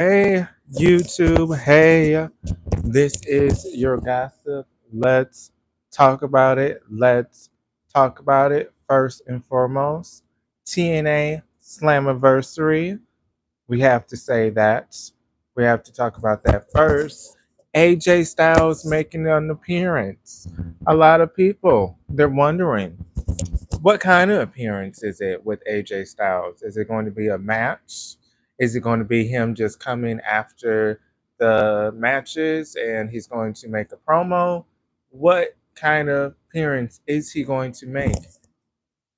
Hey, YouTube. Hey, this is your gossip. Let's talk about it. Let's talk about it first and foremost. TNA Slammiversary. We have to say that. We have to talk about that first. AJ Styles making an appearance. A lot of people, they're wondering what kind of appearance is it with AJ Styles? Is it going to be a match? Is it going to be him just coming after the matches and he's going to make a promo? What kind of appearance is he going to make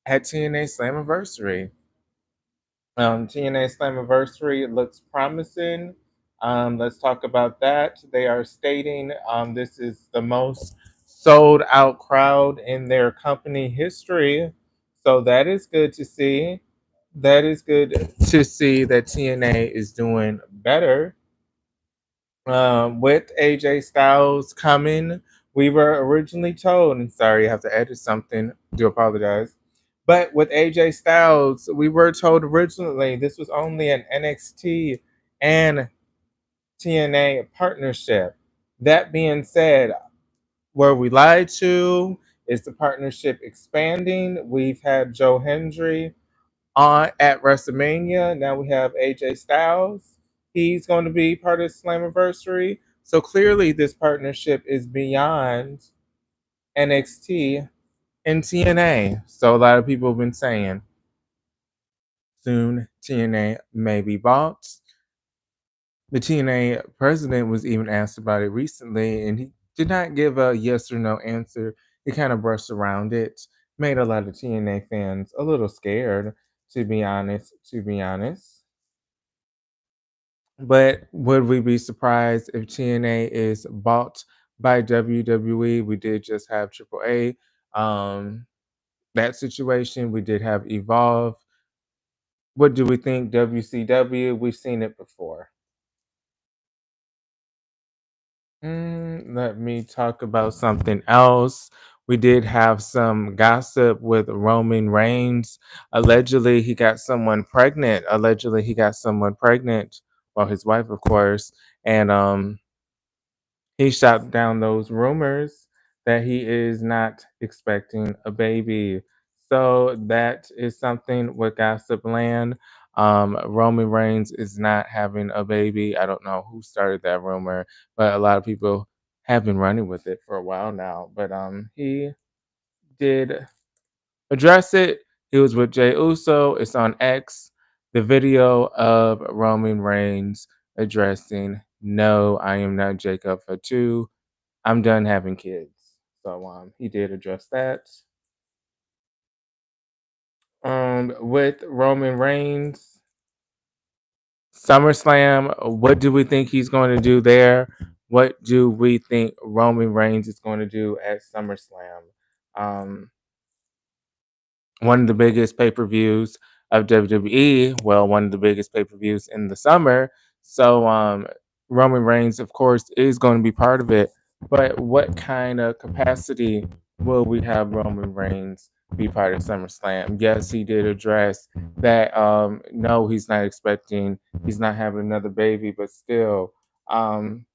at TNA Slammiversary? TNA Slammiversary looks promising. Let's talk about that. They are stating this is the most sold out crowd in their company history. So that is good to see. That is good to see that TNA is doing better. With AJ Styles coming, we were originally told, and sorry, I have to edit something, do apologize. But with AJ Styles, we were told originally this was only an NXT and TNA partnership. That being said, were we lied to? Is the partnership expanding? We've had Joe Hendry on at WrestleMania. Now we have AJ Styles. He's going to be part of Slammiversary. So clearly, this partnership is beyond NXT and TNA. So a lot of people have been saying soon TNA may be bought. The TNA president was even asked about it recently, and he did not give a yes or no answer. He kind of brushed around it, made a lot of TNA fans a little scared, to be honest. To be honest. But would we be surprised if TNA is bought by WWE? We did just have AAA. That situation. We did have Evolve. What do we think? WCW? We've seen it before. Let me talk about something else. We did have some gossip with Roman Reigns. Allegedly, he got someone pregnant. Allegedly, he got someone pregnant. Well, his wife, of course. And he shot down those rumors that he is not expecting a baby. So that is something with Gossip Land. Roman Reigns is not having a baby. I don't know who started that rumor, but a lot of people have been running with it for a while now. But he did address it. He was with Jay Uso. It's on X. The video of Roman Reigns addressing, "No, I am not Jacob Fatu. I'm done having kids." So he did address that. With Roman Reigns, SummerSlam, what do we think he's going to do there? What do we think Roman Reigns is going to do at SummerSlam? Um, one of the biggest pay per views of WWE. Well, one of the biggest pay per views in the summer. So Roman Reigns, of course, is going to be part of it. But what kind of capacity will we have Roman Reigns be part of SummerSlam? Yes, he did address that. No, he's not expecting. He's not having another baby, but still. Um,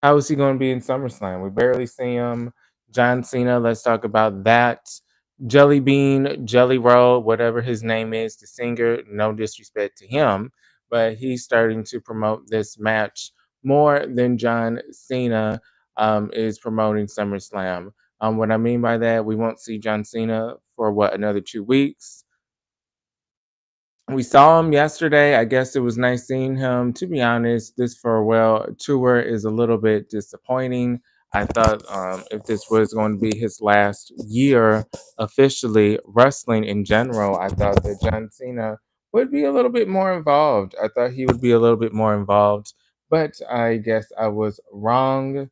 how is he going to be in SummerSlam? We barely see him. John Cena, let's talk about that. Jelly Bean, Jelly Roll, whatever his name is, the singer, no disrespect to him, but he's starting to promote this match more than John Cena is promoting SummerSlam. What I mean by that, we won't see John Cena for another 2 weeks. We saw him yesterday. I guess it was nice seeing him. To be honest, this farewell tour is a little bit disappointing. I thought if this was going to be his last year officially wrestling in general, I thought that John Cena would be a little bit more involved. I thought he would be a little bit more involved, but I guess I was wrong.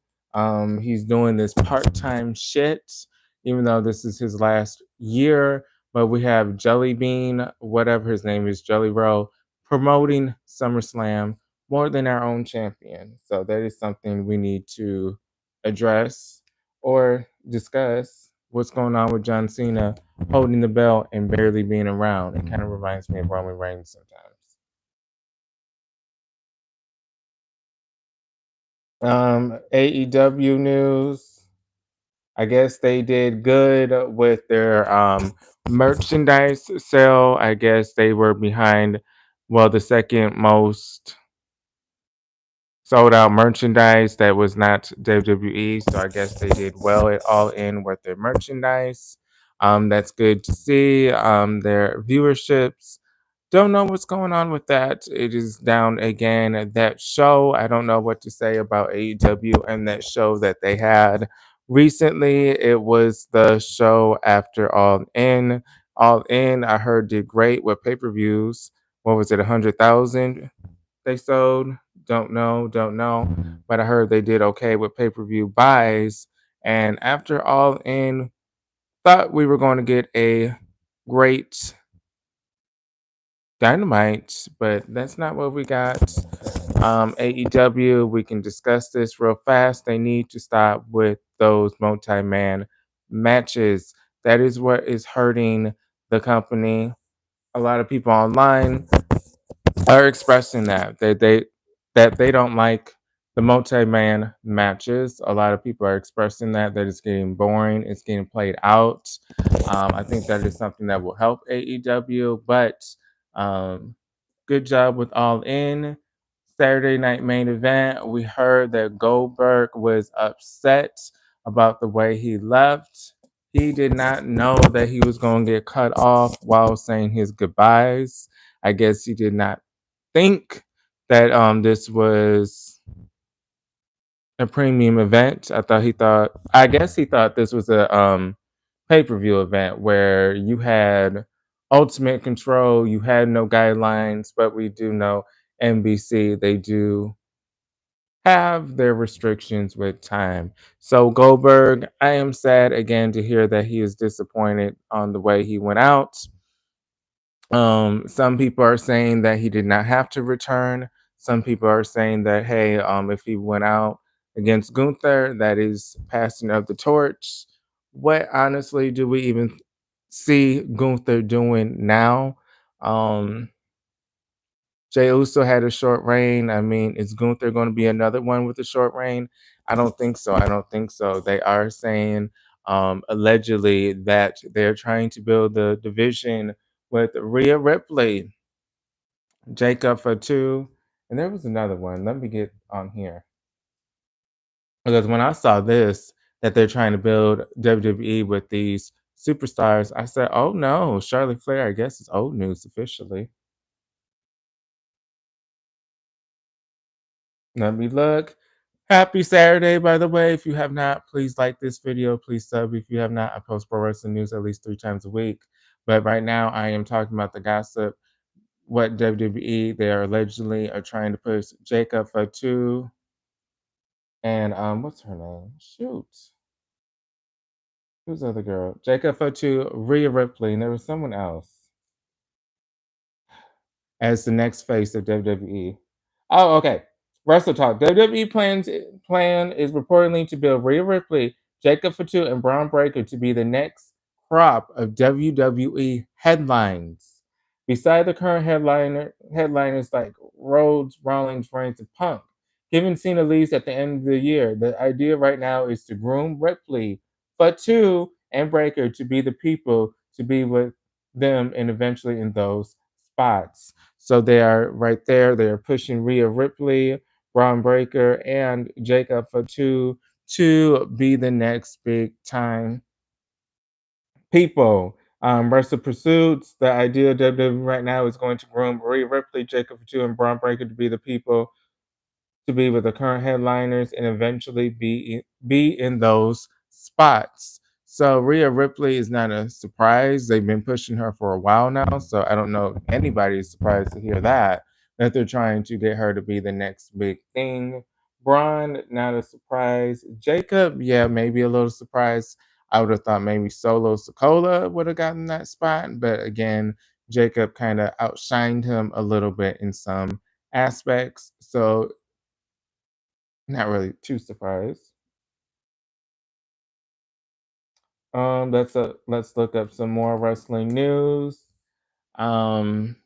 He's doing this part time shit, even though this is his last year, but we have Jelly Bean, whatever his name is, Jelly Roll, promoting SummerSlam more than our own champion. So that is something we need to address or discuss. What's going on with John Cena holding the belt and barely being around? It kind of reminds me of Roman Reigns sometimes. AEW news. I guess they did good with their merchandise sale. I guess they were behind, well, the second most sold out merchandise that was not WWE. So I guess they did well at All In with their merchandise. That's good to see. Their viewerships. Don't know what's going on with that. It is down again. That show, I don't know what to say about AEW and that show that they had recently. It was the show after All In. All In, I heard did great with pay per views. What was it, 100,000? They sold. Don't know. But I heard they did okay with pay per view buys. And after All In, thought we were going to get a great Dynamite, but that's not what we got. AEW, we can discuss this real fast. They need to stop with those multi man matches. That is what is hurting the company. A lot of people online are expressing that they don't like the multi-man matches. A lot of people are expressing that it's getting boring, it's getting played out. I think that is something that will help AEW, but um, good job with All In. Saturday night main event. We heard that Goldberg was upset about the way he left. He did not know that he was going to get cut off while saying his goodbyes. I guess he did not think that this was a premium event. I guess he thought this was a pay-per-view event where you had ultimate control, you had no guidelines, but we do know NBC, they do have their restrictions with time. So Goldberg, I am sad again to hear that he is disappointed on the way he went out. Some people are saying that he did not have to return. Some people are saying that, hey, if he went out against Gunther, that is passing of the torch. What honestly do we even see Gunther doing now? Um, Jey Uso had a short reign. I mean, is Gunther going to be another one with a short reign? I don't think so. I don't think so. They are saying allegedly that they're trying to build the division with Rhea Ripley, Jacob for two, and there was another one. Let me get on here because when I saw this that they're trying to build WWE with these superstars, I said, "Oh no, Charlotte Flair! I guess it's old news officially." Let me look. Happy Saturday, by the way. If you have not, please like this video. Please sub if you have not. I post pro wrestling news at least 3 times a week. But right now, I am talking about the gossip. What WWE they are allegedly are trying to push Jacob for two and what's her name? Shoot, who's the other girl? Jacob for two, Rhea Ripley, and there was someone else as the next face of WWE. Oh, okay. Wrestle Talk. WWE plan is reportedly to build Rhea Ripley, Jacob Fatu, and Braun Breaker to be the next crop of WWE headlines. Beside the current headliners like Rhodes, Rollins, Reigns, and Punk, given Cena leaves at the end of the year, the idea right now is to groom Ripley, Fatu, and Breaker to be the people to be with them and eventually in those spots. So they are right there. They are pushing Rhea Ripley, Braun Breaker, and Jacob Fatu to be the next big time people. Wrestle Pursuits, the idea of WWE right now is going to groom Rhea Ripley, Jacob Fatu, and Braun Breaker to be the people to be with the current headliners and eventually be in those spots. So Rhea Ripley is not a surprise. They've been pushing her for a while now, so I don't know if anybody is surprised to hear that they're trying to get her to be the next big thing. Braun, not a surprise. Jacob, yeah, maybe a little surprise. I would have thought maybe Solo Sokola would have gotten that spot, but again, Jacob kind of outshined him a little bit in some aspects. So not really too surprised. Let's look up some more wrestling news. Um,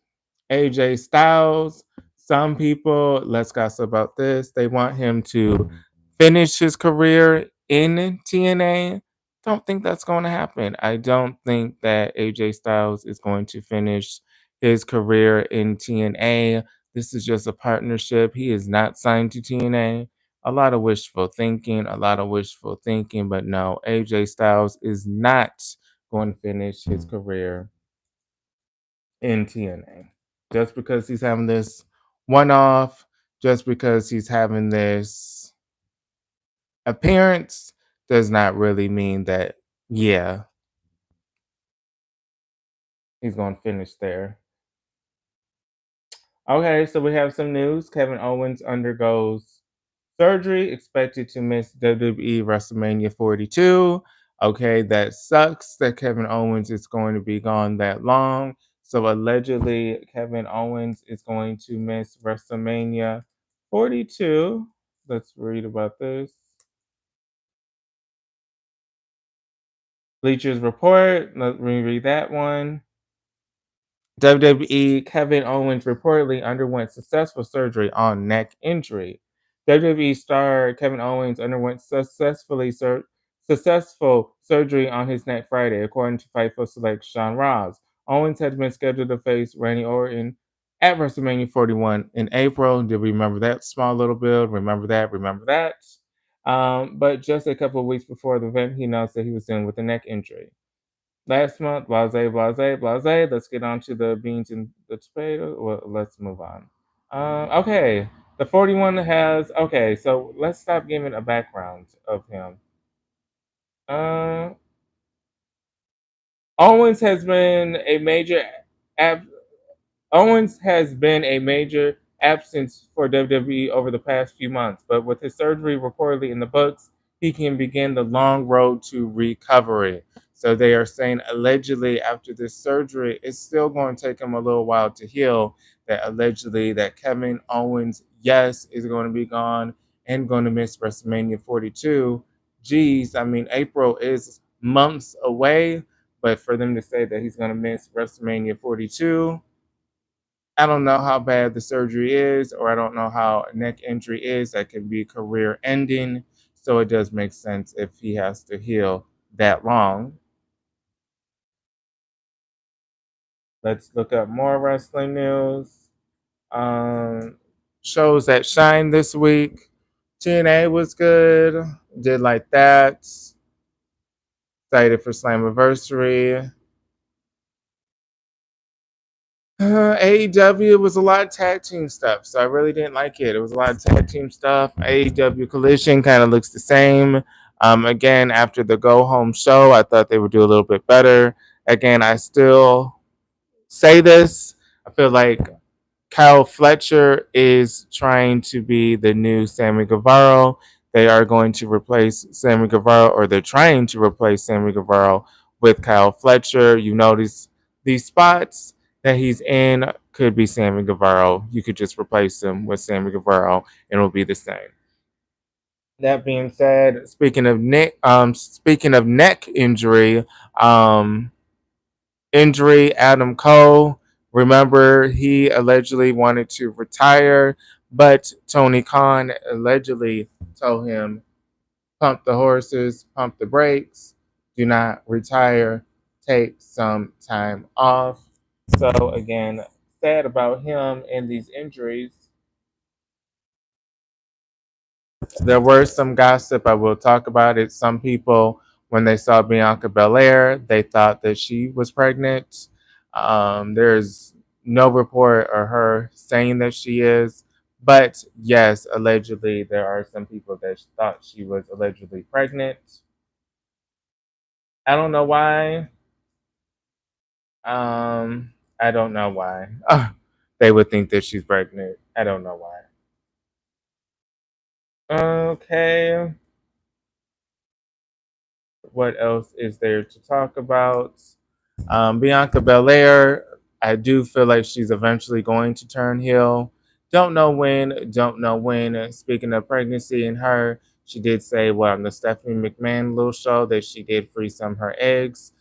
AJ Styles Some people, let's gossip about this. They want him to finish his career in TNA. Don't think that's going to happen. I don't think that AJ Styles is going to finish his career in TNA. This is just a partnership. He is not signed to TNA. A lot of wishful thinking, a lot of wishful thinking, but no, AJ Styles is not going to finish his career in TNA. Just because he's having this one off, just because he's having this appearance, does not really mean that, yeah, he's going to finish there. Okay, so we have some news. Kevin Owens undergoes surgery, expected to miss WWE WrestleMania 42. Okay, that sucks that Kevin Owens is going to be gone that long. So allegedly, Kevin Owens is going to miss WrestleMania 42. Let's read about this. Bleachers Report. Let me read that one. WWE Kevin Owens reportedly underwent successful surgery on neck injury. WWE star Kevin Owens underwent successful surgery on his neck Friday, according to Fightful Select Sean Ross. Owens had been scheduled to face Randy Orton at WrestleMania 41 in April. Do we remember that small little build? Remember that? Remember that? But just a couple of weeks before the event, he announced that he was dealing with a neck injury. Last month, blase, blase, blase. Let's get on to the beans and the potato. Well, let's move on. Okay, the 41 has. Okay, so let's stop giving a background of him. Uh, Owens has been a major ab- Owens has been a major absence for WWE over the past few months, but with his surgery reportedly in the books, he can begin the long road to recovery. So they are saying allegedly after this surgery, it's still going to take him a little while to heal. That allegedly that Kevin Owens, yes, is going to be gone and going to miss WrestleMania 42. Geez, I mean April is months away, but for them to say that he's going to miss WrestleMania 42, I don't know how bad the surgery is, or I don't know how a neck injury is that can be career ending. So it does make sense if he has to heal that long. Let's look up more wrestling news. Um, Shows that shine this week. TNA was good. Did like that. Excited for Slammiversary. AEW was a lot of tag team stuff, so I really didn't like it. It was a lot of tag team stuff. AEW Collision kind of looks the same. Again, after the go home show, I thought they would do a little bit better. Again, I still say this. I feel like Kyle Fletcher is trying to be the new Sammy Guevara. They are going to replace Sammy Guevara, or they're trying to replace Sammy Guevara with Kyle Fletcher. You notice these spots that he's in could be Sammy Guevara. You could just replace him with Sammy Guevara, and it'll be the same. That being said, speaking of neck um, injury, Adam Cole. Remember, he allegedly wanted to retire, but Tony Khan allegedly told him, pump the horses, pump the brakes, do not retire, take some time off. So, again, sad about him and these injuries. There were some gossip. I will talk about it. Some people, when they saw Bianca Belair, they thought that she was pregnant. There's no report or her saying that she is. But yes, allegedly, there are some people that thought she was allegedly pregnant. I don't know why. I don't know why. They would think that she's pregnant. I don't know why. Okay. What else is there to talk about? Bianca Belair, I do feel like she's eventually going to turn heel. Don't know when, don't know when. Speaking of pregnancy and her, she did say, well, on the Stephanie McMahon little show that she did free some of her eggs.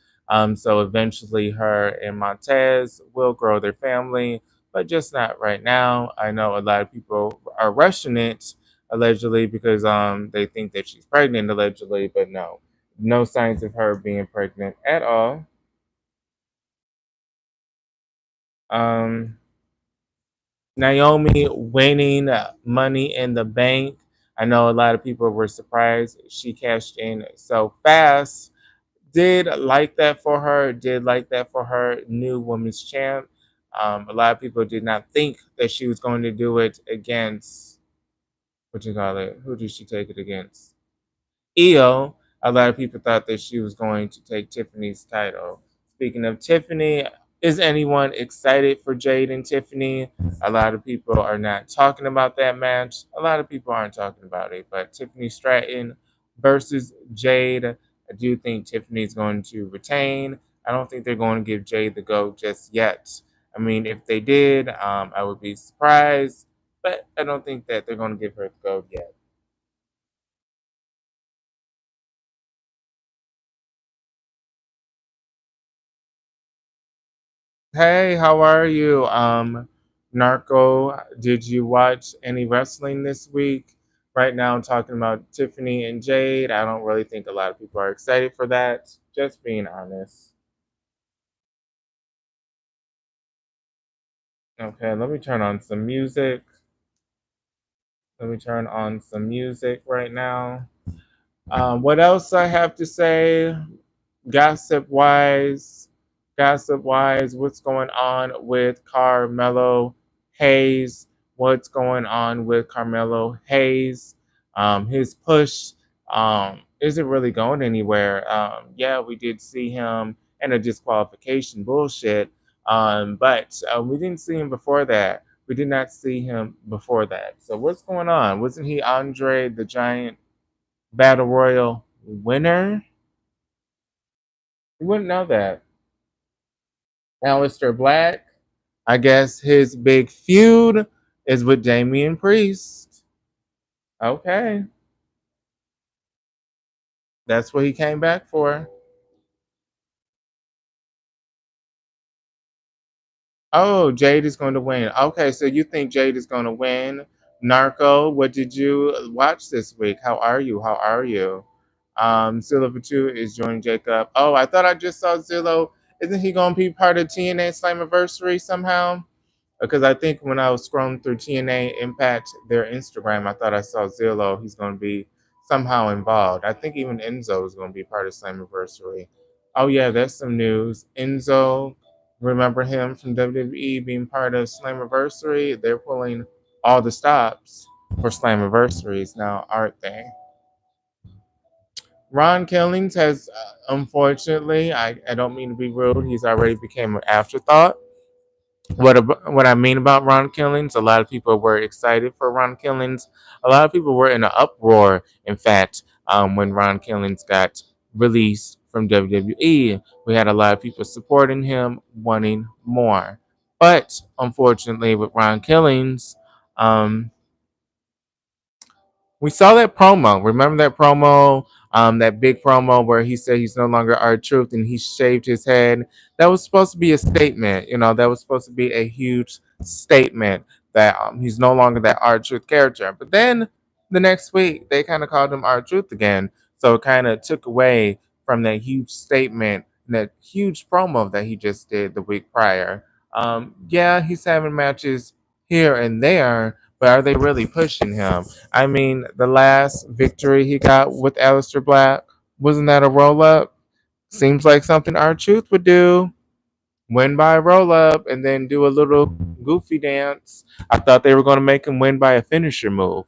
So eventually her and Montez will grow their family. but just not right now. I know a lot of people are rushing it allegedly because they think that she's pregnant allegedly, but no, no signs of her being pregnant at all. Um, Naomi winning money in the bank. I know a lot of people were surprised she cashed in so fast. Did like that for her. Did like that for her. New women's champ. A lot of people did not think that she was going to do it against what you call it. Who did she take it against? Io, a lot of people thought that she was going to take Tiffany's title. Speaking of Tiffany, is anyone excited for Jade and Tiffany? A lot of people are not talking about that match. A lot of people aren't talking about it. But Tiffany Stratton versus Jade, I do think Tiffany's going to retain. I don't think they're going to give Jade the go just yet. I mean, if they did, I would be surprised. But I don't think that they're going to give her the go yet. Hey, how are you? Narco, did you watch any wrestling this week? Right now, I'm talking about Tiffany and Jade. I don't really think a lot of people are excited for that. Just being honest. Okay, let me turn on some music. Let me turn on some music right now. What else I have to say? gossip wise, gossip wise, what's going on with Carmelo Hayes? What's going on with Carmelo Hayes? His push isn't really going anywhere. Yeah, we did see him in a disqualification bullshit, but we didn't see him before that. We did not see him before that. So what's going on? Wasn't he Andre the Giant Battle Royal winner? You wouldn't know that. Aleister Black, I guess his big feud is with Damian Priest. Okay, that's what he came back for. Oh, Jade is going to win. Okay, so you think Jade is going to win? Narco, what did you watch this week? How are you? How are you? Zillow for two is joining Jacob. Oh, I thought I just saw Zillow. Isn't he going to be part of TNA Slammiversary somehow? Because I think when I was scrolling through TNA Impact, their Instagram, I thought I saw Zillow. He's going to be somehow involved. I think even Enzo is going to be part of Slammiversary. Oh, yeah, that's some news. Enzo, remember him from WWE being part of Slammiversary? They're pulling all the stops for Slammiversaries now, aren't they? Ron Killings has, unfortunately, I don't mean to be rude, he's already became an afterthought. What I mean about Ron Killings, a lot of people were excited for Ron Killings. A lot of people were in an uproar, in fact, when Ron Killings got released from WWE. We had a lot of people supporting him, wanting more. But unfortunately, with Ron Killings, um, we saw that promo. Remember that promo? That big promo where he said he's no longer our truth and he shaved his head. That was supposed to be a statement. That was supposed to be a huge statement that he's no longer that our truth character. But then the next week they kind of called him our truth again. So it kind of took away from that huge statement and that huge promo that he just did the week prior. Yeah, he's having matches here and there, but are they really pushing him? I mean, the last victory he got with Aleister Black, wasn't that a roll up? Seems like something our truth would do. Win by a roll up and then do a little goofy dance. I thought they were going to make him win by a finisher move.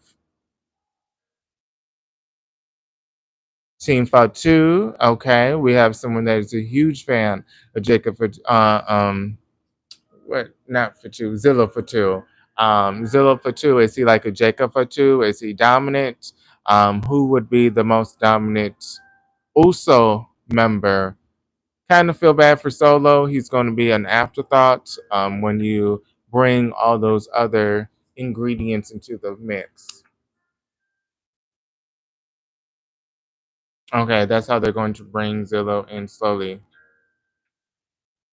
Team Fatu, okay, we have someone that is a huge fan of Jacob. What? Not Fatu, Zillow Fatu. Zillow Fatu, is he like a Jacob Fatu? Is he dominant? Who would be the most dominant Uso member? Kind of feel bad for Solo. He's going to be an afterthought when you bring all those other ingredients into the mix. Okay, that's how they're going to bring Zillow in slowly.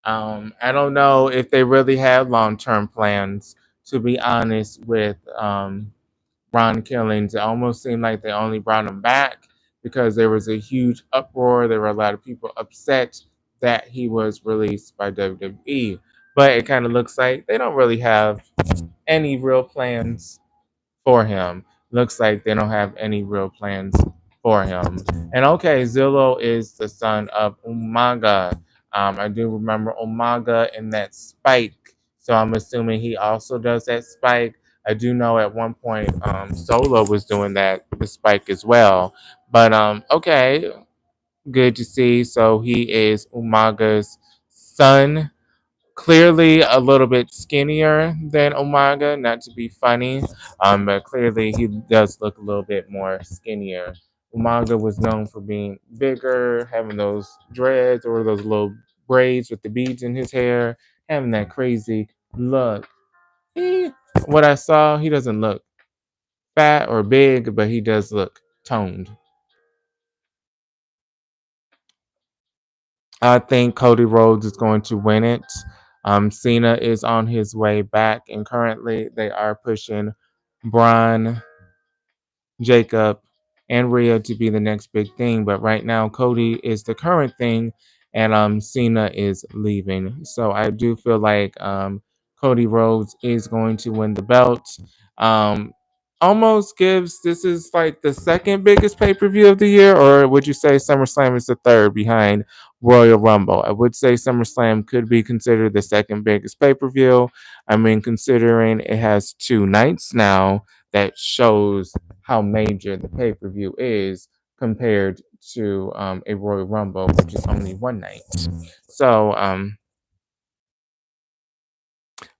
I don't know if they really had long term plans, to be honest, with Ron Killings. It almost seemed like they only brought him back because there was a huge uproar. There were a lot of people upset that he was released by WWE. But it kind of looks like they don't really have any real plans for him. Looks like they don't have any real plans for him. And okay, Zillow is the son of Umaga. I do remember Umaga in that spike, so I'm assuming he also does that spike. I do know at one point Solo was doing that the spike as well. But okay, good to see. So he is Umaga's son, clearly a little bit skinnier than Umaga, not to be funny, but clearly he does look a little bit more skinnier. Umaga was known for being bigger, having those dreads or those little braids with the beads in his hair, having that crazy look. He, what I saw, he doesn't look fat or big, but he does look toned. I think Cody Rhodes is going to win it. Cena is on his way back, and currently they are pushing Braun, Jacob, and Rhea to be the next big thing. But right now, Cody is the current thing, and Cena is leaving. So I do feel like Cody Rhodes is going to win the belt. Um, Almost gives this is like the second biggest pay per view of the year, or would you say SummerSlam is the third behind Royal Rumble? I would say SummerSlam could be considered the second biggest pay per view. I mean, considering it has two nights now, that shows how major the pay per view is compared to a Royal Rumble, which is only one night. So,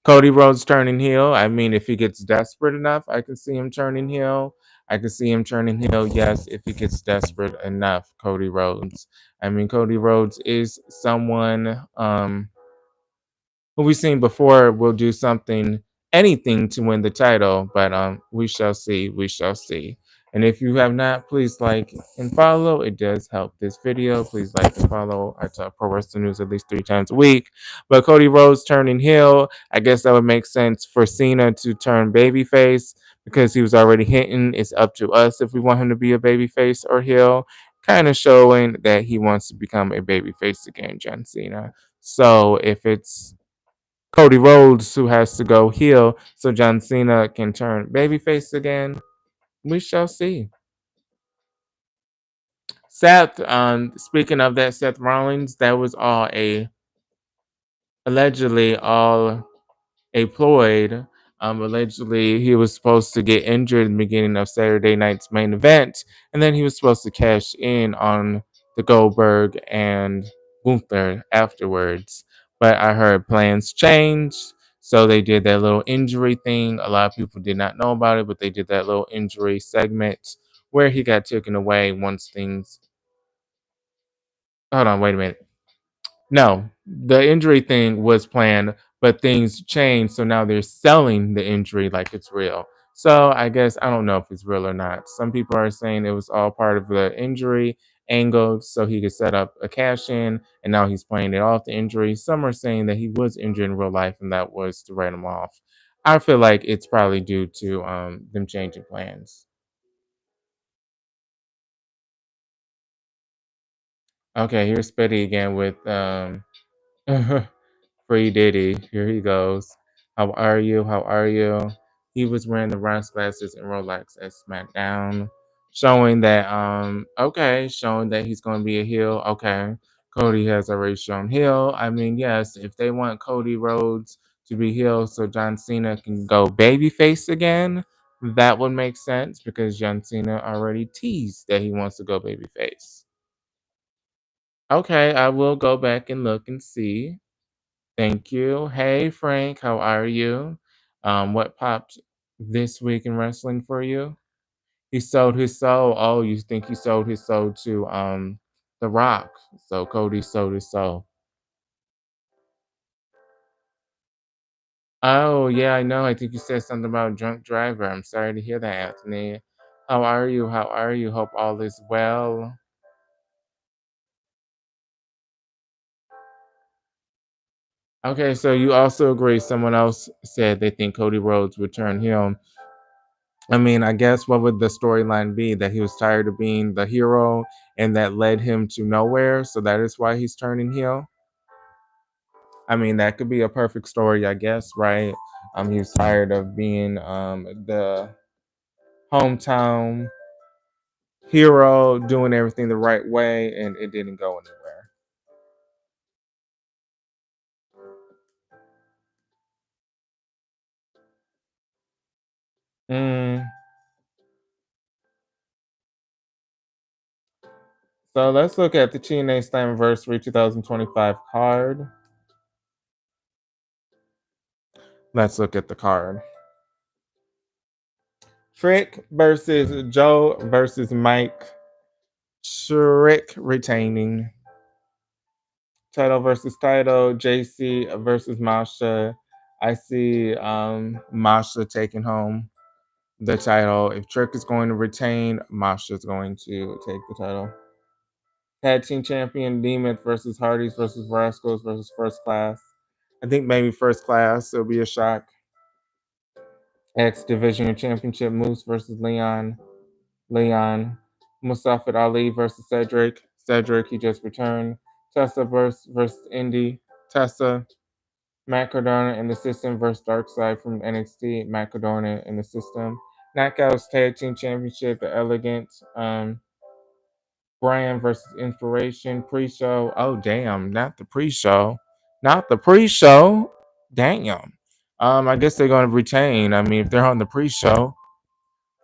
Cody Rhodes turning heel. I mean, if he gets desperate enough, I can see him turning heel. I can see him turning heel, yes, if he gets desperate enough, Cody Rhodes. I mean, Cody Rhodes is someone who we've seen before will do something, anything to win the title, but we shall see, we shall see. And if you have not, please like and follow. It does help this video. Please like and follow. I talk pro wrestling news at least 3 times a week. But Cody Rhodes turning heel, I guess that would make sense for Cena to turn babyface because he was already hitting. It's up to us if we want him to be a babyface or heel, kind of showing that he wants to become a babyface again, John Cena. So if it's Cody Rhodes who has to go heel so John Cena can turn babyface again, we shall see. Seth, speaking of that, Seth Rollins, that was all a allegedly all a ploy. Allegedly, he was supposed to get injured in the beginning of Saturday night's main event, and then he was supposed to cash in on the Goldberg and Gunther afterwards. But I heard plans changed, so they did that little injury thing. A lot of people did not know about it, but they did that little injury segment where he got taken away once things. Hold on, wait a minute. No, the injury thing was planned, but things changed. So now they're selling the injury like it's real. So I guess I don't know if it's real or not. Some people are saying it was all part of the injury angle so he could set up a cash in, and now he's playing it off the injury. Some are saying that he was injured in real life and that was to write him off. I feel like it's probably due to them changing plans. Okay, here's Spitty again with Free Diddy. Here he goes. How are you? How are you? He was wearing the Ross glasses and Rolex at SmackDown, showing that showing that he's going to be a heel. Okay, Cody has already shown heel. I mean, yes, if they want Cody Rhodes to be heel, so John Cena can go babyface again, that would make sense because John Cena already teased that he wants to go babyface. Okay, I will go back and look and see. Thank you. Hey, Frank, how are you? What popped this week in wrestling for you? He sold his soul. Oh, you think he sold his soul to The Rock? So Cody sold his soul. Oh, yeah, I know. I think you said something about drunk driver. I'm sorry to hear that, Anthony. How are you? How are you? Hope all is well. Okay, so you also agree. Someone else said they think Cody Rhodes would turn heel. I mean, I guess what would the storyline be? That he was tired of being the hero and that led him to nowhere. So that is why he's turning heel. I mean, that could be a perfect story, I guess, right? He was tired of being the hometown hero, doing everything the right way, and it didn't go anywhere. Mm, so let's look at the TNA Slammiversary 2025 card. Let's look at the card. Trick versus Joe versus Mike. Trick retaining. Title versus title. JC versus Masha. I see Masha taking home the title. If Trick is going to retain, Masha is going to take the title. Tag team champion Demon versus Hardys versus Rascals versus First Class. I think maybe First Class. It'll be a shock. X Division Championship Moose versus Leon. Leon. Mustafa Ali versus Cedric. Cedric, he just returned. Tessa versus Indy. Tessa. Matt Cardona in the system versus Darkseid from NXT. Matt Cardona in the system. Knockouts Tag Team Championship, the Elegant. Brand versus Inspiration pre-show. Oh damn, not the pre-show. Not the pre-show. Damn. I guess they're gonna retain. I mean, if they're on the pre-show,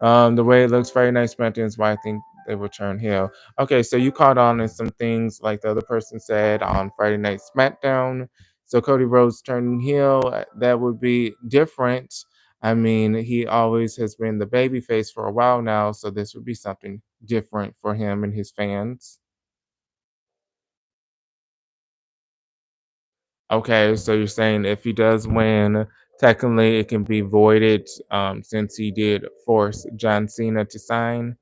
the way it looks, Friday Night SmackDown is why I think they will turn heel. Okay, so you caught on in some things like the other person said on Friday Night SmackDown. So Cody Rhodes turning heel, that would be different. I mean, he always has been the babyface for a while now, so this would be something different for him and his fans. Okay, so you're saying if he does win, technically it can be voided since he did force John Cena to sign.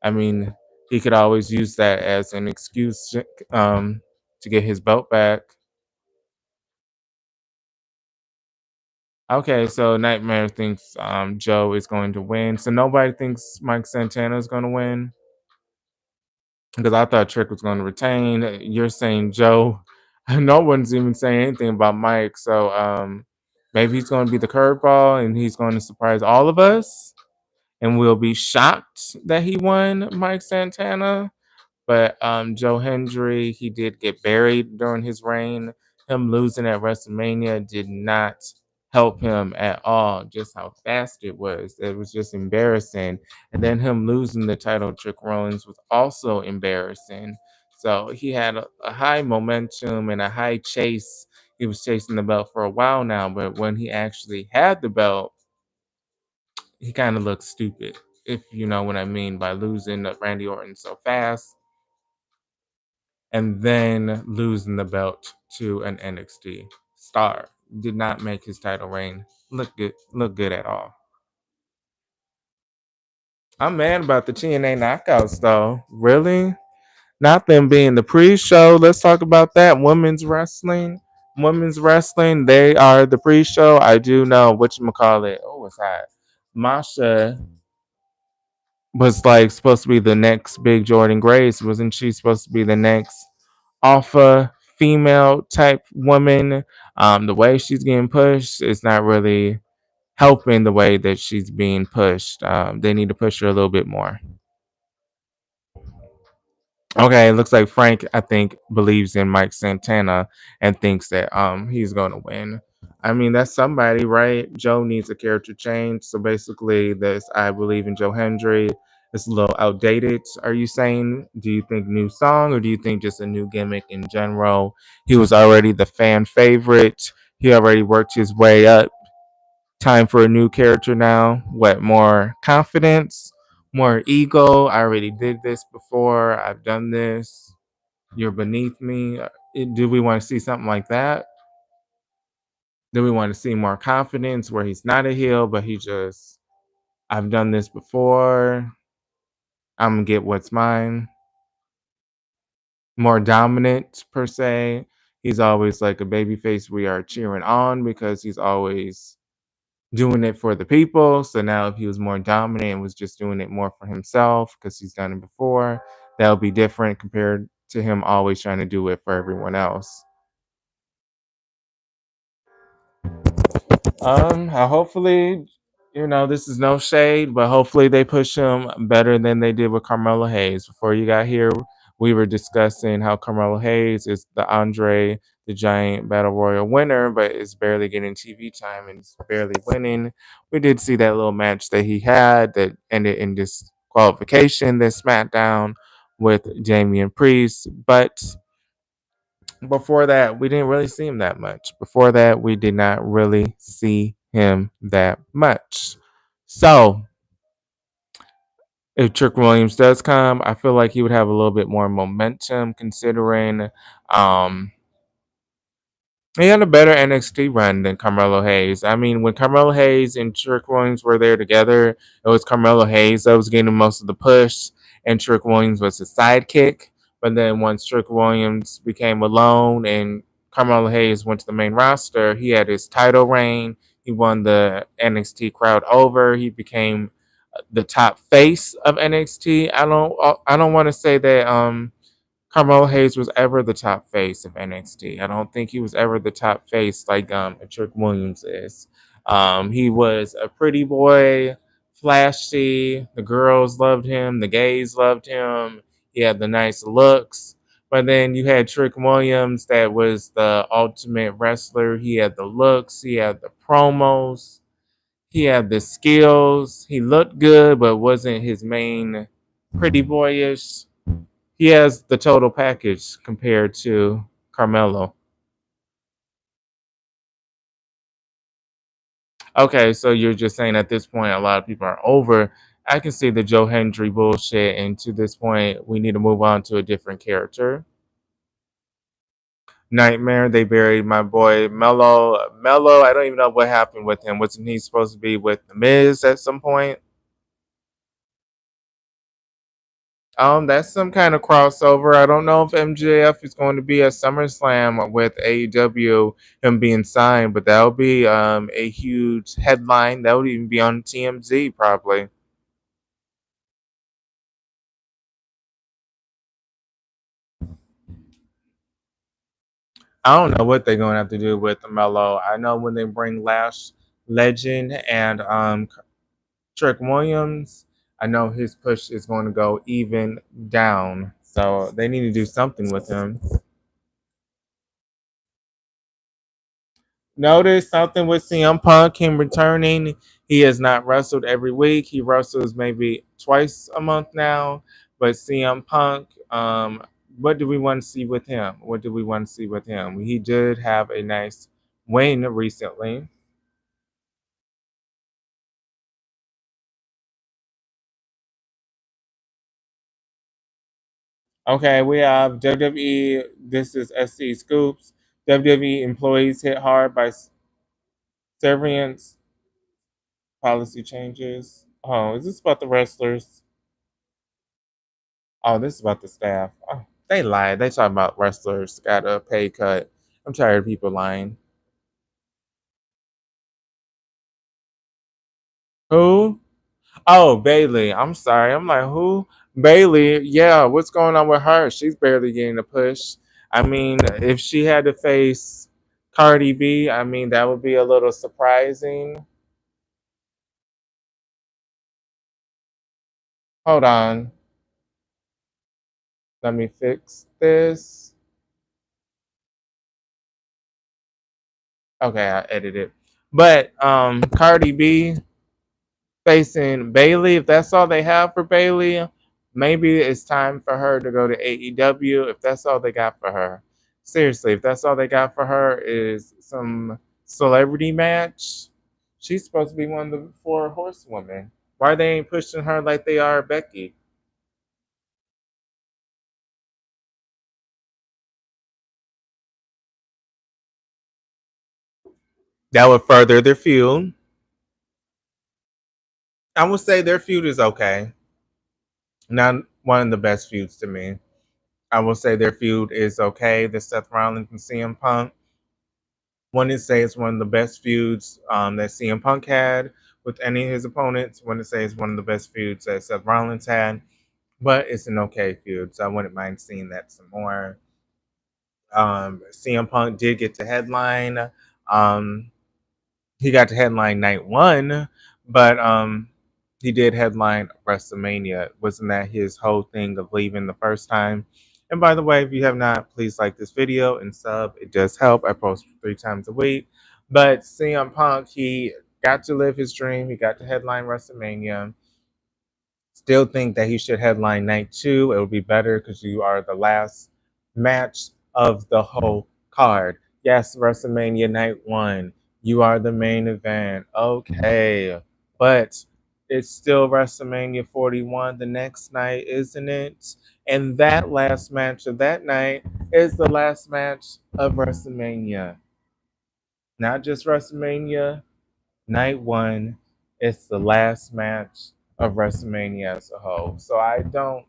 I mean, he could always use that as an excuse to get his belt back. Okay, so Nightmare thinks Joe is going to win. So nobody thinks Mike Santana is going to win because I thought Trick was going to retain. You're saying Joe. No one's even saying anything about Mike. So maybe he's going to be the curveball and he's going to surprise all of us, and we'll be shocked that he won Mike Santana. But Joe Hendry, he did get buried during his reign. Him losing at WrestleMania did not help him at all. Just how fast it was. It was just embarrassing. And then him losing the title, Trick Rollins, was also embarrassing. So he had a high momentum and a high chase. He was chasing the belt for a while now, but when he actually had the belt, he kind of looked stupid, if you know what I mean, by losing to Randy Orton so fast and then losing the belt to an NXT star. Did not make his title reign look good at all. I'm mad about the TNA knockouts though. Really? Not them being the pre-show. Let's talk about that. Women's wrestling. Women's wrestling, they are the pre-show. I do know whatchamacallit. Oh, it's hot. Masha was like supposed to be the next big Jordan Grace. Wasn't she supposed to be the next alpha female type woman? The way she's getting pushed is not really helping the way that she's being pushed. They need to push her a little bit more. Okay, it looks like Frank, I think, believes in Mike Santana and thinks that he's gonna win. I mean, that's somebody, right? Joe needs a character change. So basically, this I believe in Joe Hendry. It's a little outdated. Are you saying? Do you think new song, or do you think just a new gimmick in general? He was already the fan favorite. He already worked his way up. Time for a new character now. What, more confidence, more ego? I already did this before. I've done this. You're beneath me. Do we want to see something like that? Do we want to see more confidence where he's not a heel, but he just, I've done this before. I'm gonna get what's mine. More dominant per se. He's always like a baby face we are cheering on because he's always doing it for the people. So now if he was more dominant and was just doing it more for himself because he's done it before, that would be different compared to him always trying to do it for everyone else. Hopefully, this is no shade, but hopefully they push him better than they did with Carmelo Hayes. Before you got here, we were discussing how Carmelo Hayes is the Andre the Giant Battle Royal winner, but is barely getting TV time and is barely winning. We did see that little match that he had that ended in disqualification this SmackDown with Damian Priest, but before that, we didn't really see him that much. Before that, we did not really see him that much. So, if Trick Williams does come, I feel like he would have a little bit more momentum considering um, he had a better NXT run than Carmelo Hayes. I mean, when Carmelo Hayes and Trick Williams were there together, it was Carmelo Hayes that was getting most of the push, and Trick Williams was his sidekick. But then once Trick Williams became alone and Carmelo Hayes went to the main roster, he had his title reign. He won the NXT crowd over. He became the top face of NXT. I don't want to say that Carmelo Hayes was ever the top face of NXT. I don't think he was ever the top face like Trick Williams is. He was a pretty boy, flashy. The girls loved him. The gays loved him. He had the nice looks. But then you had Trick Williams that was the ultimate wrestler. He had the looks. He had the promos. He had the skills. He looked good, but wasn't his main pretty boyish. He has the total package compared to Carmelo. Okay, so you're just saying at this point a lot of people are over. I can see the Joe Hendry bullshit, and to this point, we need to move on to a different character. Nightmare, they buried my boy Mello. Mello, I don't even know what happened with him. Wasn't he supposed to be with The Miz at some point? That's some kind of crossover. I don't know if MJF is going to be at SummerSlam with AEW, him being signed, but that would be a huge headline. That would even be on TMZ probably. I don't know what they're going to have to do with Melo. I know when they bring Lash Legend and Trick Williams, I know his push is going to go even down. So they need to do something with him. Notice something with CM Punk, him returning. He has not wrestled every week. He wrestles maybe twice a month now. But CM Punk, what do we want to see with him? What do we want to see with him? He did have a nice win recently. Okay, we have WWE. This is SC Scoops. WWE employees hit hard by severance policy changes. Oh, is this about the wrestlers? Oh, this is about the staff. Oh, they lied. They talking about wrestlers got a pay cut. I'm tired of people lying. Who? Oh, Bailey. I'm sorry. I'm like, who? Bailey. Yeah, what's going on with her? She's barely getting a push. I mean, if she had to face Cardi B, I mean, that would be a little surprising. Hold on. Let me fix this. Okay, I edited. But Cardi B facing Bailey. If that's all they have for Bailey, maybe it's time for her to go to AEW. If that's all they got for her, seriously, if that's all they got for her is some celebrity match, she's supposed to be one of the four horsewomen. Why they ain't pushing her like they are Becky? That would further their feud. I would say their feud is okay. Not one of the best feuds to me. I will say their feud is okay. The Seth Rollins and CM Punk. One to say it's one of the best feuds that CM Punk had with any of his opponents. One to say it's one of the best feuds that Seth Rollins had, but it's an okay feud, so I wouldn't mind seeing that some more. CM Punk did get to headline. Um, he got to headline night one, but he did headline WrestleMania. Wasn't that his whole thing of leaving the first time? And by the way, if you have not, please like this video and sub. It does help. I post 3 times a week. But CM Punk, he got to live his dream. He got to headline WrestleMania. Still think that he should headline night two. It would be better because you are the last match of the whole card. Yes, WrestleMania night one. You are the main event. Okay. But it's still WrestleMania 41 the next night, isn't it? And that last match of that night is the last match of WrestleMania. Not just WrestleMania night one, it's the last match of WrestleMania as a whole. So I don't,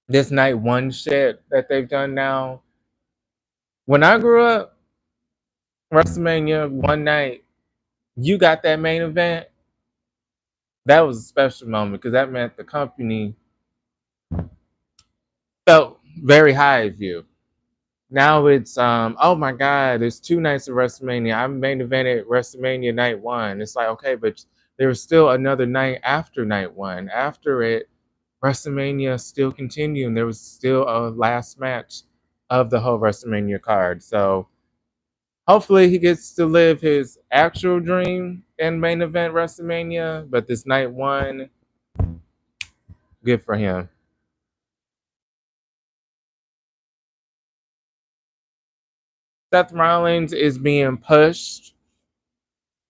this night one shit that they've done now. When I grew up, WrestleMania one night, you got that main event. That was a special moment because that meant the company felt very high of you. Now it's oh my god, there's 2 nights of WrestleMania. I'm main evented WrestleMania night one. It's like okay, but there was still another night after night one. After it, WrestleMania still continued, and there was still a last match of the whole WrestleMania card. So hopefully he gets to live his actual dream and main event WrestleMania. But this night one, good for him. Seth Rollins is being pushed.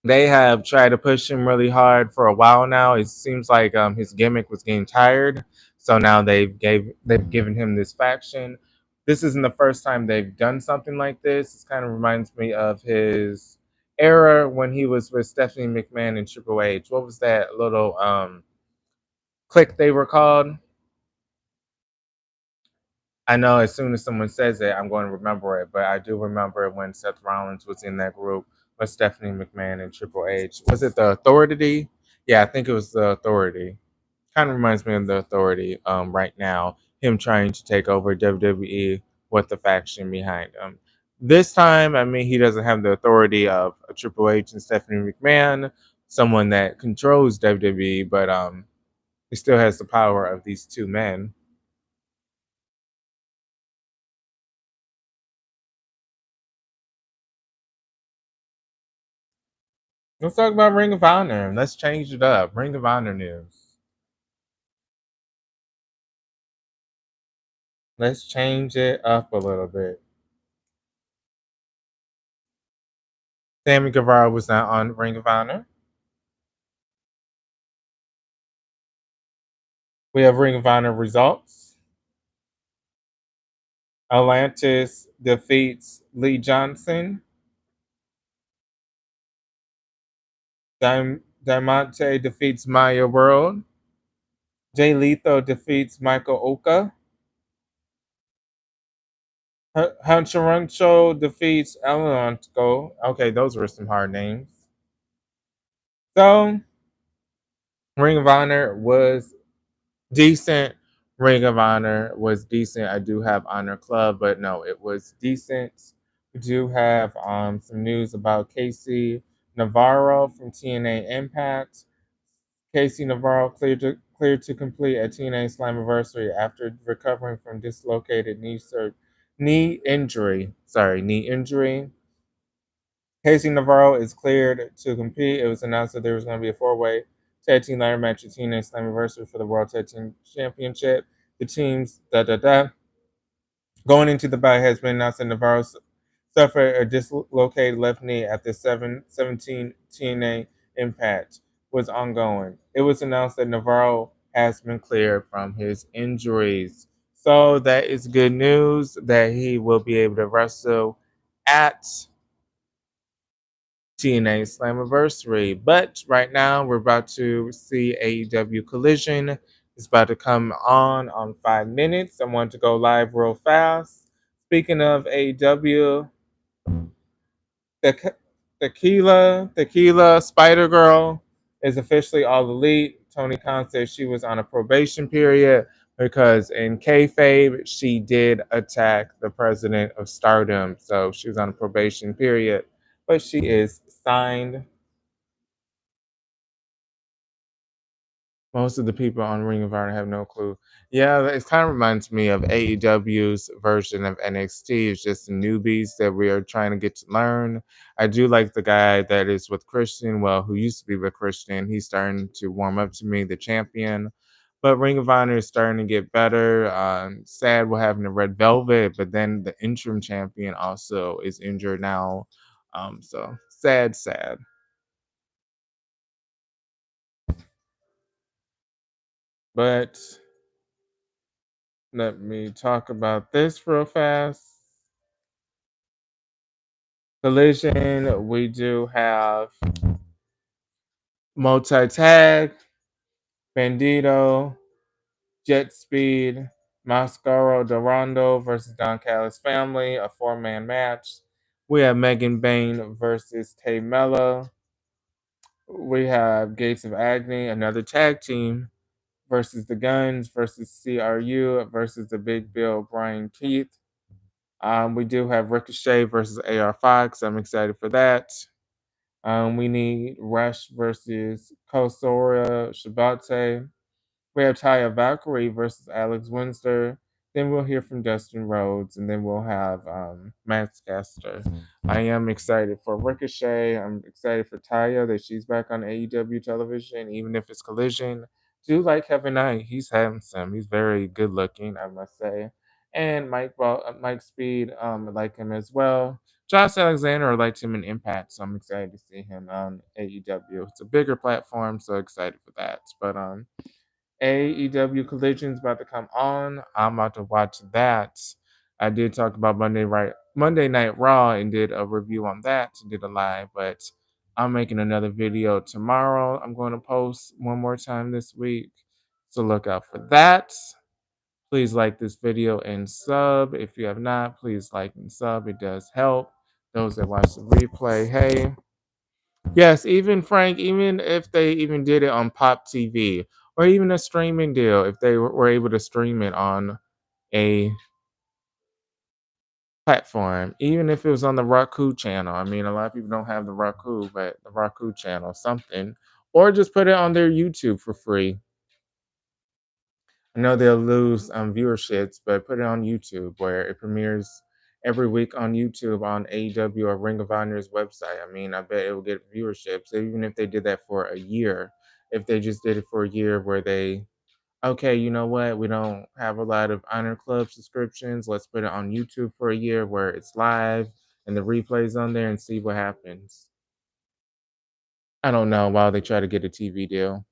They have tried to push him really hard for a while now. It seems like his gimmick was getting tired, so now they've given him this faction. This isn't the first time they've done something like this. It kind of reminds me of his era when he was with Stephanie McMahon and Triple H. What was that little clique they were called? I know as soon as someone says it, I'm going to remember it, but I do remember when Seth Rollins was in that group with Stephanie McMahon and Triple H. Was it the Authority? Yeah, I think it was the Authority. Kind of reminds me of the Authority right now. Him trying to take over WWE with the faction behind him. This time, I mean, he doesn't have the authority of a Triple H and Stephanie McMahon, someone that controls WWE, but he still has the power of these two men. Let's talk about Ring of Honor. Let's change it up. Ring of Honor news. Let's change it up a little bit. Sammy Guevara was not on Ring of Honor. We have Ring of Honor results. Atlantis defeats Lee Johnson. Diamante defeats Maya World. Jay Lethal defeats Michael Oka. Huncharancho defeats Elanco. Okay, those were some hard names. So, Ring of Honor was decent. Ring of Honor was decent. I do have Honor Club, but no, it was decent. We do have some news about Casey Navarro from TNA Impact. Casey Navarro cleared to complete a TNA Slammiversary after recovering from dislocated knee injury. Sorry, knee injury. Casey Navarro is cleared to compete. It was announced that there was going to be a four-way tag team ladder match at TNA Slammiversary for the World Tag Team Championship. The teams going into the bout has been announced that Navarro suffered a dislocated left knee at the 17 TNA Impact was ongoing. It was announced that Navarro has been cleared from his injuries. So that is good news that he will be able to wrestle at TNA Slammiversary. But right now we're about to see AEW Collision. It's about to come on 5 minutes. I want to go live real fast. Speaking of AEW, the Tequila Spider Girl is officially all elite. Tony Khan said she was on a probation period because in kayfabe she did attack the president of Stardom, so she was on a probation period, but she is signed. Most of the people on Ring of Honor have no clue. Yeah, it kind of reminds me of AEW's version of NXT. It's just newbies that we are trying to get to learn. I do like the guy that is with Christian, well, who used to be with Christian. He's starting to warm up to me, the champion. But Ring of Honor is starting to get better. Sad we're having the Red Velvet, but then the interim champion also is injured now. So sad, sad. But let me talk about this real fast. Collision, we do have multi tag, Bandito, Jet Speed, Mascaro Dorando versus Don Callis family, a 4-man match. We have Megan Bain versus Tay Mella. We have Gates of Agony, another tag team, versus the Guns versus CRU versus the Big Bill Brian Keith. We do have Ricochet versus AR Fox. I'm excited for that. We need Rush versus Kosora Shibate. We have Taya Valkyrie versus Alex Windsor. Then we'll hear from Dustin Rhodes, and then we'll have Max Caster. I am excited for Ricochet. I'm excited for Taya that she's back on AEW television, even if it's Collision. Do like Kevin Knight. He's handsome. He's very good looking, I must say. And Mike Speed, I like him as well. Josh Alexander, I liked him in Impact, so I'm excited to see him on AEW. It's a bigger platform, so excited for that. But AEW Collision's about to come on. I'm about to watch that. I did talk about Monday Night Raw and did a review on that, did a live, but I'm making another video tomorrow. I'm going to post one more time this week. So look out for that. Please like this video and sub. If you have not, please like and sub. It does help. Those that watch the replay, hey. Yes, even Frank, even if they even did it on Pop TV or even a streaming deal, if they were able to stream it on a platform, even if it was on the Roku channel. I mean, a lot of people don't have the Roku, but the Roku channel, something, or just put it on their YouTube for free. I know they'll lose viewerships, but put it on YouTube where it premieres every week on YouTube on AEW or Ring of Honor's website. I mean, I bet it will get viewerships, even if they did that for a year. If they just did it for a year where they, okay, you know what, we don't have a lot of Honor Club subscriptions. Let's put it on YouTube for a year where it's live and the replays on there and see what happens. I don't know while they try to get a TV deal.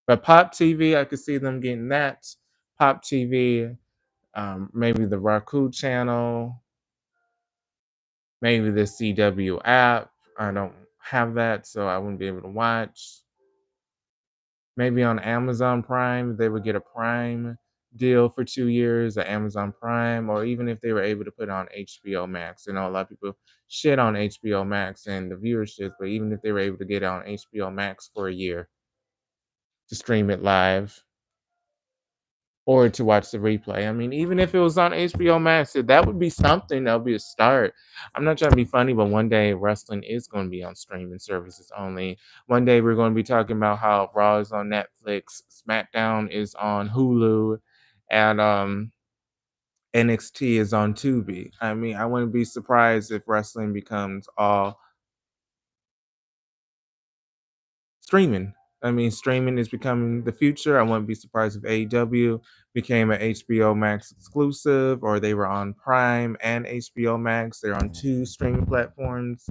But Pop TV, I could see them getting that. Pop TV, maybe the Roku channel, maybe the CW app. I don't have that, so I wouldn't be able to watch. Maybe on Amazon Prime, they would get a Prime deal for 2 years, at Amazon Prime, or even if they were able to put it on HBO Max. You know, a lot of people shit on HBO Max and the viewership, but even if they were able to get it on HBO Max for a year to stream it live, or to watch the replay. I mean, even if it was on HBO Max, that would be something. That would be a start. I'm not trying to be funny, but one day wrestling is going to be on streaming services only. One day we're going to be talking about how Raw is on Netflix, SmackDown is on Hulu, and NXT is on Tubi. I mean, I wouldn't be surprised if wrestling becomes all streaming. I mean, streaming is becoming the future. I wouldn't be surprised if AEW became an HBO Max exclusive, or they were on Prime and HBO Max. They're on two streaming platforms.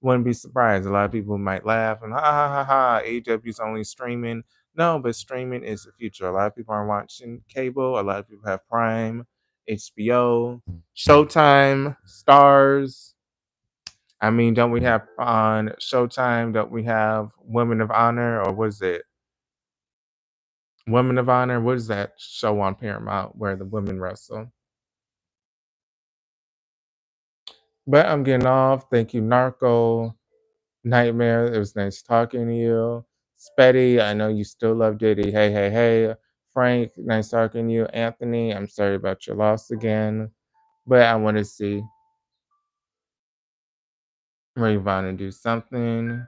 Wouldn't be surprised. A lot of people might laugh and ha ha ha ha. AEW is only streaming. No, but streaming is the future. A lot of people are watching cable. A lot of people have Prime, HBO, Showtime, Stars. I mean, don't we have on Showtime? Don't we have Women of Honor, or was it Women of Honor. What is that show on Paramount where the women wrestle? But I'm getting off. Thank you, Narco. Nightmare. It was nice talking to you. Spetty, I know you still love Diddy. Hey, hey, hey. Frank, nice talking to you. Anthony, I'm sorry about your loss again. But I want to see Rayvon do something.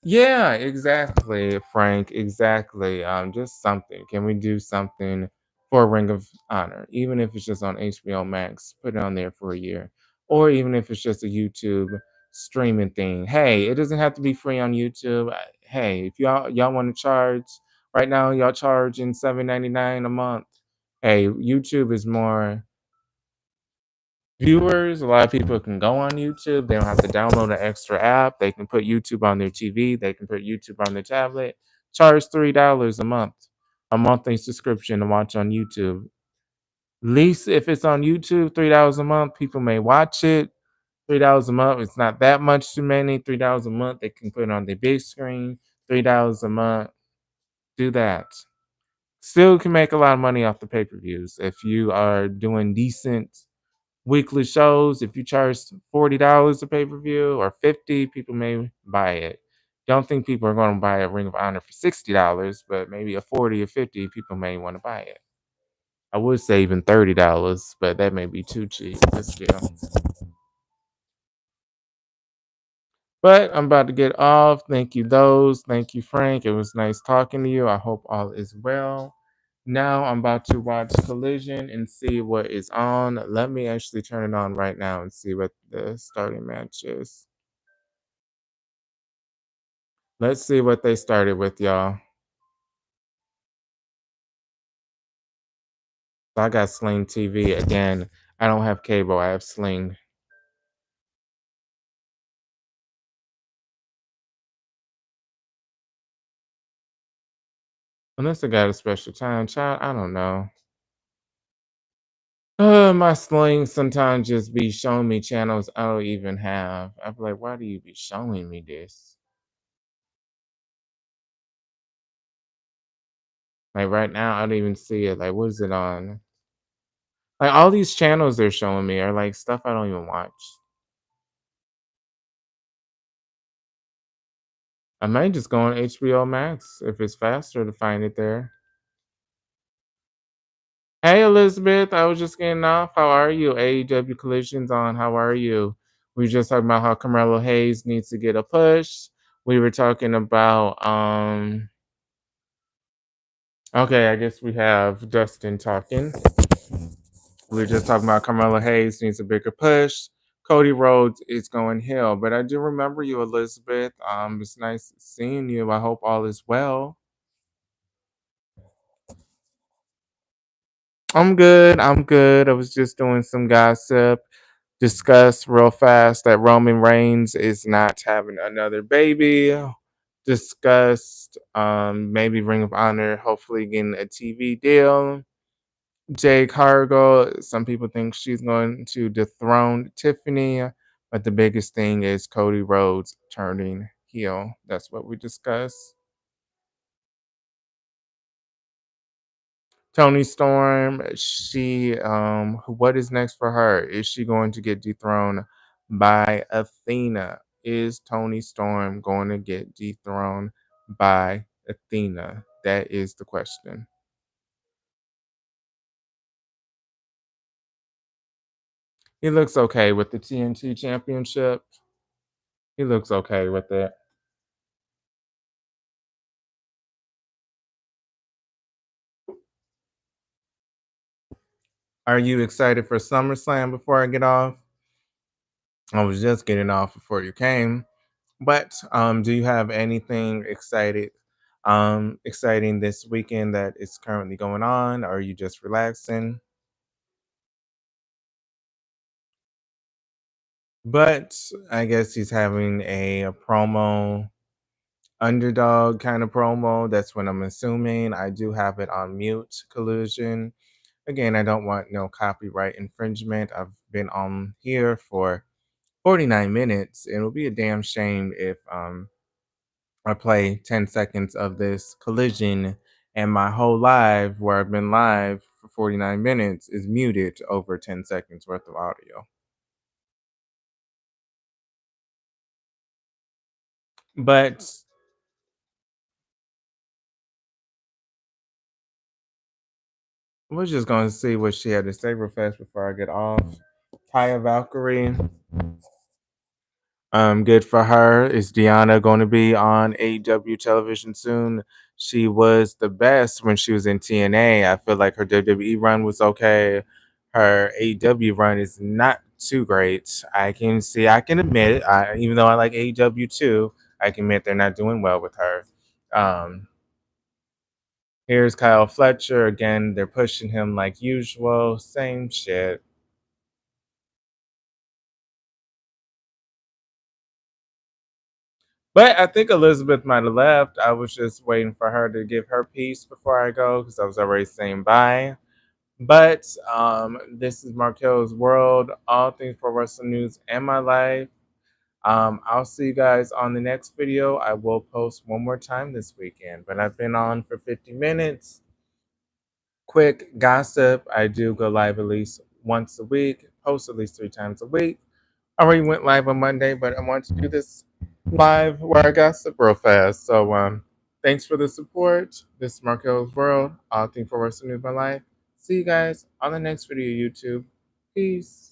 Yeah, exactly, Frank. Exactly. Just something. Can we do something for Ring of Honor? Even if it's just on HBO Max, put it on there for a year. Or even if it's just a YouTube streaming thing. Hey, it doesn't have to be free on YouTube. Hey, if y'all want to charge right now, y'all charging $7.99 a month. Hey, YouTube is more viewers. A lot of people can go on YouTube. They don't have to download an extra app. They can put YouTube on their TV. They can put YouTube on their tablet. Charge $3 a month, a monthly subscription to watch on YouTube. Least if it's on YouTube, $3 a month, people may watch it. $3 a month, it's not that much too many. $3 a month, they can put it on their big screen. $3 a month, do that. Still can make a lot of money off the pay-per-views if you are doing decent weekly shows. If you charge $40 a pay-per-view or 50, people may buy it. Don't think people are going to buy a Ring of Honor for $60, but maybe a 40 or 50, people may want to buy it. I would say even $30, but that may be too cheap, but still. But I'm about to get off. Thank you, those. Thank you, Frank. It was nice talking to you. I hope all is well. Now I'm about to watch Collision and see what is on. Let me actually turn it on right now and see what the starting match is. Let's see what they started with, y'all. So I got Sling TV again. I don't have cable. I have Sling. Unless I got a special time, child. I don't know. My Sling sometimes just be showing me channels I don't even have. I'm like, why do you be showing me this? Like right now, I don't even see it. Like, what is it on? Like all these channels they're showing me are like stuff I don't even watch. I might just go on HBO Max if it's faster to find it there. Hey Elizabeth, I was just getting off. How are you? AEW Collisions on. How are you? We were just talking about how Carmelo Hayes needs to get a push. We were talking about okay, I guess we have Dustin talking. We were just talking about Carmelo Hayes needs a bigger push. Cody Rhodes is going hill. But I do remember you, Elizabeth. It's nice seeing you. I hope all is well. I'm good. I'm good. I was just doing some gossip. Discuss real fast that Roman Reigns is not having another baby. Discussed maybe Ring of Honor, hopefully getting a TV deal. Jade Cargill, some people think she's going to dethrone Tiffany, but the biggest thing is Cody Rhodes turning heel. That's what we discussed. Tony Storm, she what is next for her? Is she going to get dethroned by Athena? Is Tony Storm going to get dethroned by Athena? That is the question. He looks okay with the TNT championship. He looks okay with it. Are you excited for SummerSlam before I get off? I was just getting off before you came. But do you have anything exciting this weekend that is currently going on? Or are you just relaxing? But I guess he's having a promo, underdog kind of promo. That's what I'm assuming. I do have it on mute, Collusion. Again, I don't want no copyright infringement. I've been on here for 49 minutes. It will be a damn shame if I play 10 seconds of this collision And my whole live, where I've been live for 49 minutes, is muted over 10 seconds worth of audio. But we're just going to see what she had to say real fast before I get off. Taya Valkyrie, good for her. Is Deanna going to be on AEW television soon? She was the best when she was in TNA. I feel like her WWE run was okay. Her AEW run is not too great. I can admit it. Even though I like AEW too, I can admit they're not doing well with her. Um, Here's Kyle Fletcher again. They're pushing him like usual. Same shit. But I think Elizabeth might have left. I was just waiting for her to give her piece before I go because I was already saying bye. But this is Markel's World, all things pro wrestling news and my life. I'll see you guys on the next video. I will post one more time this weekend, but I've been on for 50 minutes. Quick gossip. I do go live at least once a week, post at least 3 times a week. I already went live on Monday, but I want to do this live where I gossip real fast. So thanks for the support. This is Markel's World. All things for wrestling news my life. See you guys on the next video, YouTube. Peace.